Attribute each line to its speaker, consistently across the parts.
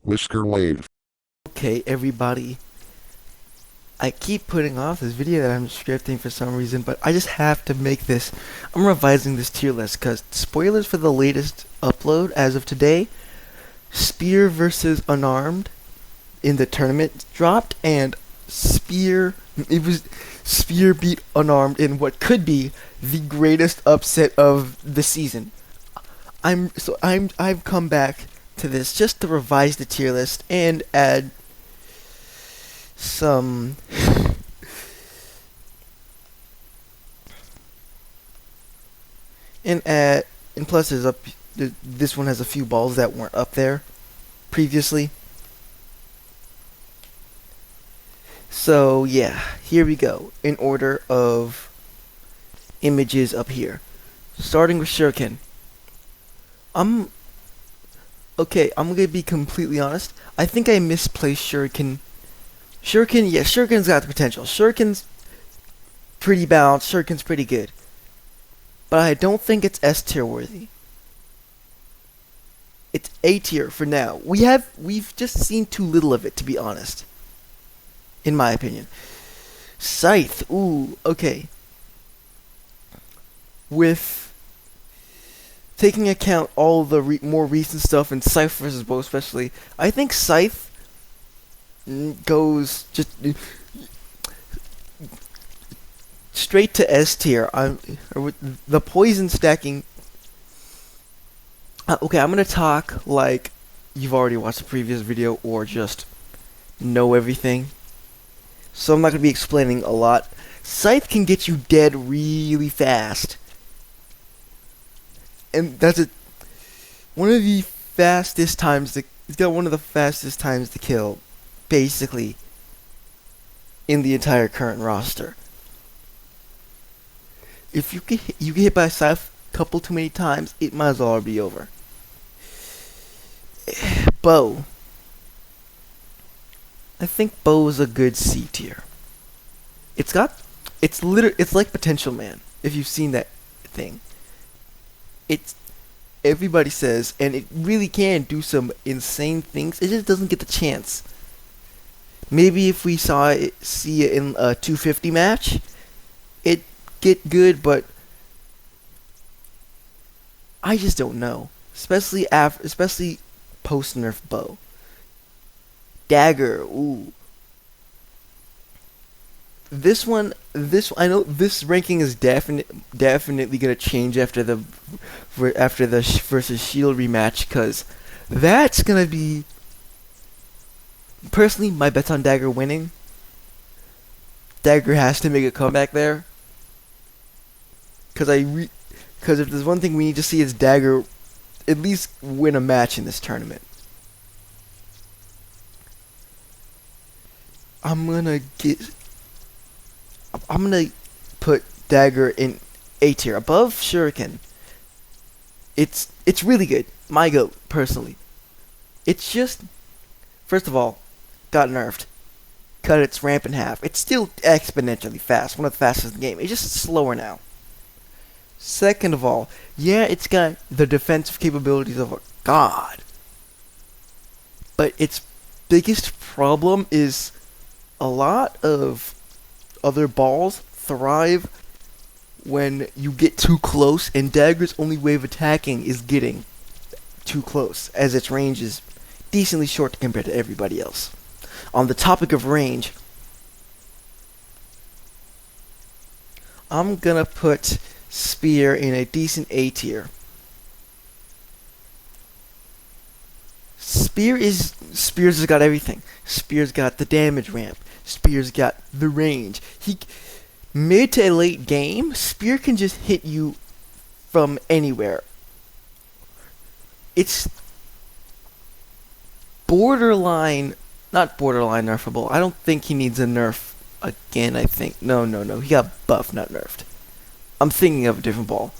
Speaker 1: Whisker Wave.
Speaker 2: Okay, everybody. I keep putting off this video that I'm scripting for some reason, but I just have to make this. I'm revising this tier list because spoilers for the latest upload as of today. Spear versus Unarmed in the tournament dropped, and Spear beat Unarmed in what could be the greatest upset of the season. I've come back to this just to revise the tier list and add some and plus this one has a few balls that weren't up there previously. So yeah, here we go in order of images up here, starting with Shuriken. I'm I'm gonna be completely honest. I think I misplaced Shuriken. Shuriken's got the potential. Shuriken's pretty balanced. Shuriken's pretty good, but I don't think it's S tier worthy. It's A tier for now. We've just seen too little of it, to be honest, in my opinion. Scythe, ooh, okay. With taking account all the more recent stuff in Scythe versus Bow especially, I think Scythe goes just straight to S tier. With the poison stacking. Okay, I'm gonna talk like you've already watched the previous video or just know everything. So I'm not gonna be explaining a lot. Scythe can get you dead really fast, and that's one of the fastest times to. It's got one of the fastest times to kill, basically, in the entire current roster. If you get hit by a Scythe a couple too many times, it might as well be over. Bow. I think Bow is a good C tier. It's like Potential Man. If you've seen that thing, it's everybody says, and it really can do some insane things. It just doesn't get the chance. Maybe if we see it in a 250 match, it get good, but I just don't know. Especially post nerf Bow. Dagger, ooh. I know this ranking is definitely gonna change after the versus Shield rematch, cause that's gonna be personally my bets on Dagger winning. Dagger has to make a comeback there, cause if there's one thing we need to see is Dagger at least win a match in this tournament. I'm gonna put Dagger in A tier, above Shuriken. It's really good. My goat, personally. It's just, first of all, got nerfed. Cut its ramp in half. It's still exponentially fast, one of the fastest in the game. It's just slower now. Second of all, yeah, it's got the defensive capabilities of a god, but its biggest problem is a lot of other balls thrive when you get too close, and Dagger's only way of attacking is getting too close, as its range is decently short compared to everybody else. On the topic of range, I'm gonna put Spear in a decent A tier. Spears has got everything. Spear's got the damage ramp. Spear's got the range. Mid to late game, Spear can just hit you from anywhere. It's not borderline nerfable. I don't think he needs a nerf again. I think no. He got buffed, not nerfed. I'm thinking of a different ball.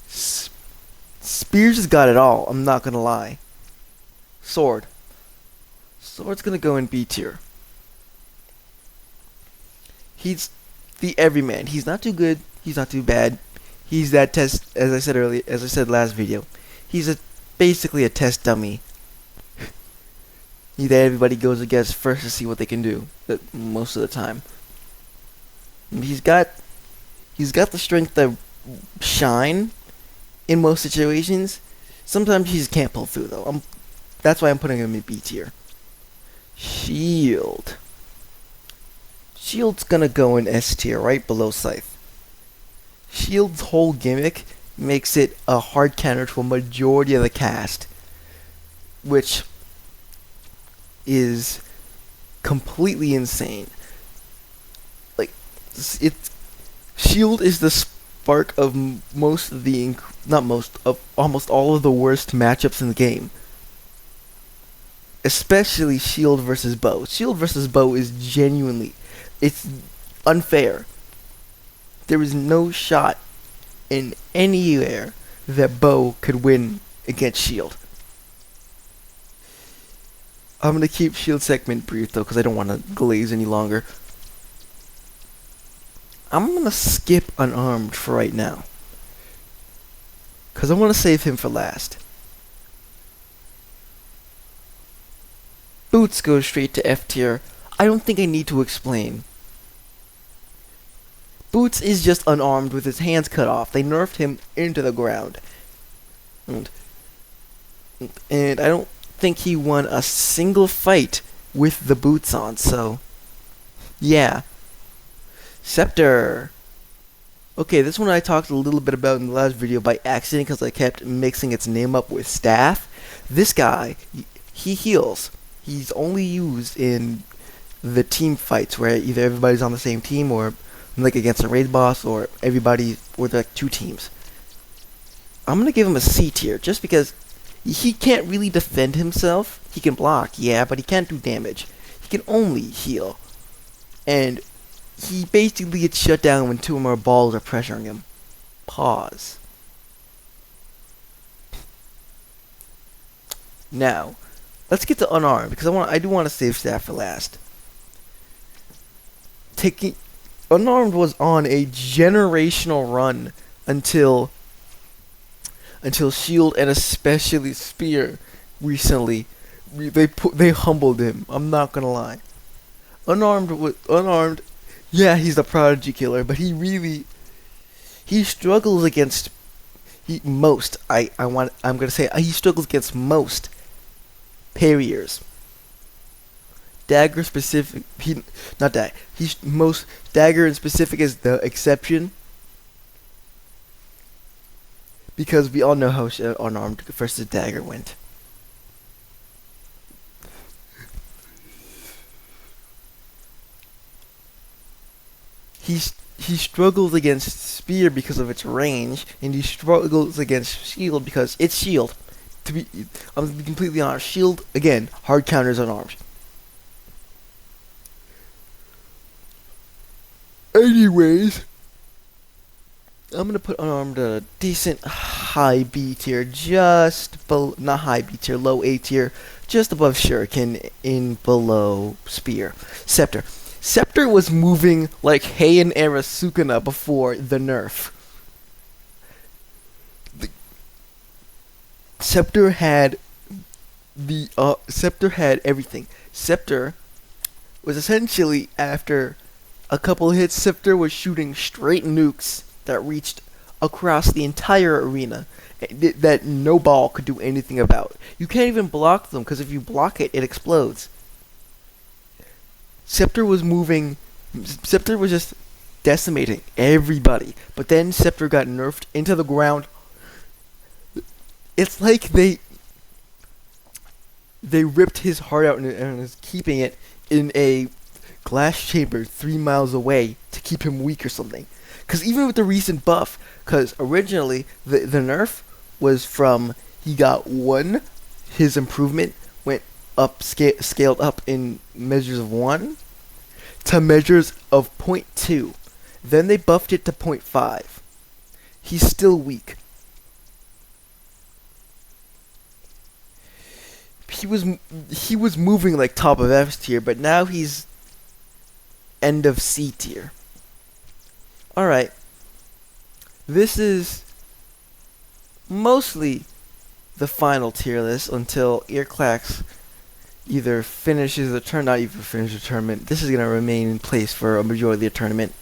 Speaker 2: Spears has got it all. I'm not gonna lie. Sword's gonna go in B tier. He's the everyman. He's not too good. He's not too bad. He's that test, as I said last video. He's a basically a test dummy that everybody goes against first to see what they can do. Most of the time, he's got the strength to shine in most situations. Sometimes he just can't pull through though. That's why I'm putting him in B tier. Shield. Shield's gonna go in S tier, right below Scythe. Shield's whole gimmick makes it a hard counter to a majority of the cast, which is completely insane. Like, Shield is the spark of most of the, not most, of almost all of the worst matchups in the game. Especially Shield versus Bow. Shield versus Bow is genuinely, it's unfair. There is no shot in anywhere that Bow could win against Shield. I'm going to keep Shield segment brief though, because I don't want to glaze any longer. I'm going to skip Unarmed for right now, because I want to save him for last. Boots goes straight to F tier. I don't think I need to explain. Boots is just unarmed with his hands cut off. They nerfed him into the ground. And I don't think he won a single fight with the boots on, so yeah. Scepter. Okay, this one I talked a little bit about in the last video by accident because I kept mixing its name up with Staff. This guy, he heals. He's only used in the team fights where either everybody's on the same team or like against a raid boss or everybody or like two teams. I'm gonna give him a C tier just because he can't really defend himself. He can block, yeah, but he can't do damage. He can only heal. And he basically gets shut down when two or more balls are pressuring him. Pause. Now, let's get to Unarmed, because I do want to save Staff for last. Unarmed was on a generational run until Shield and especially Spear recently. They humbled him. I'm not gonna lie. Unarmed. Yeah, he's the prodigy killer, but he struggles against I'm gonna say he struggles against most parriers. Dagger specific, Dagger in specific is the exception, because we all know how Unarmed versus Dagger went. He struggles against Spear because of its range, and he struggles against Shield because it's Shield. I'm gonna be completely honest. Shield, again, hard counters Unarmed. Anyways, I'm gonna put Unarmed a decent high B tier, not high B tier, low A tier, just above Shuriken, in below Spear. Scepter was moving like Heian era Sukuna before the nerf. Scepter had everything. Scepter was essentially, after a couple hits, Scepter was shooting straight nukes that reached across the entire arena that no ball could do anything about. You can't even block them, because if you block it, it explodes. Scepter was just decimating everybody. But then Scepter got nerfed into the ground. It's like they ripped his heart out and is keeping it in a glass chamber 3 miles away to keep him weak or something. Because even with the recent buff, because originally the nerf was from he got 1, his improvement went up, scaled up in measures of 1 to measures of 0.2. Then they buffed it to 0.5. He's still weak. He was moving like top of F tier, but now he's end of C tier. Alright. This is mostly the final tier list until Earclacks either finishes the tournament, not even finish the tournament. This is going to remain in place for a majority of the tournament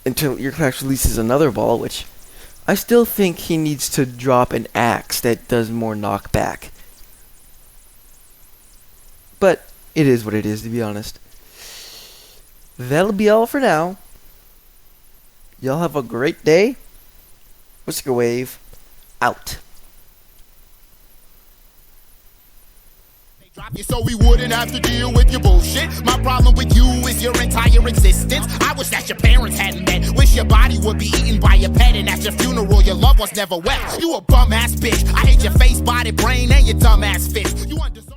Speaker 2: until Earclacks releases another ball, which I still think he needs to drop an axe that does more knockback. But it is what it is, to be honest. That'll be all for now. Y'all have a great day. Whisker Wave, out.
Speaker 1: Drop you so we wouldn't have to deal with your bullshit. My problem with you is your entire existence. I wish that your parents hadn't met. Wish your body would be eaten by a pet, and at your funeral your loved ones never wept. You a bum ass bitch. I hate your face, body, brain, and your dumb ass fist. You understand?